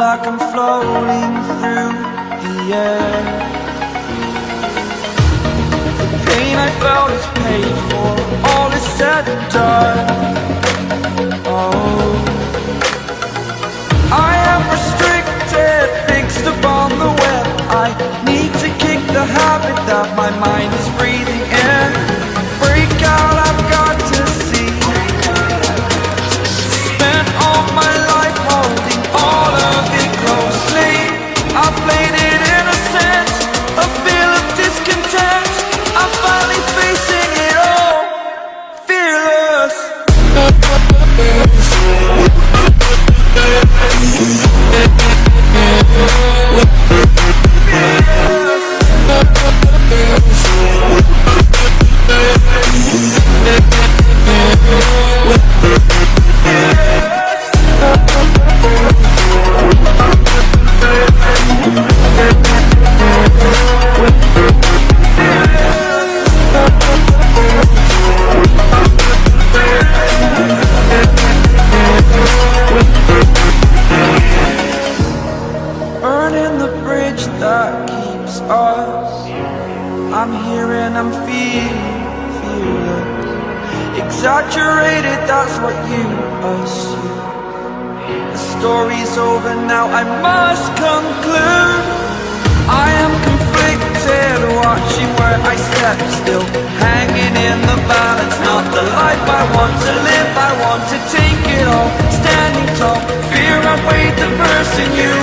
like I'm floating through the air. The pain I felt is paid for, all is said and done. Oh, I am restricted, fixed upon the web. I need to kick the habit that my mind is breathing in. Break out, I've got to see. Spent all my life holding all of it closely. I played it innocent, a feel of discontent. I'm finally facing it all, fearless. Burning the bridge that keeps us. I'm here and I'm feeling fearless. Exaggerated, that's what you assume. The story's over now, I must conclude. I am conflicted, watching where I step still, hanging in the balance. Not the life I want to live, I want to take it all. Standing tall, fear outweighed the verse in you.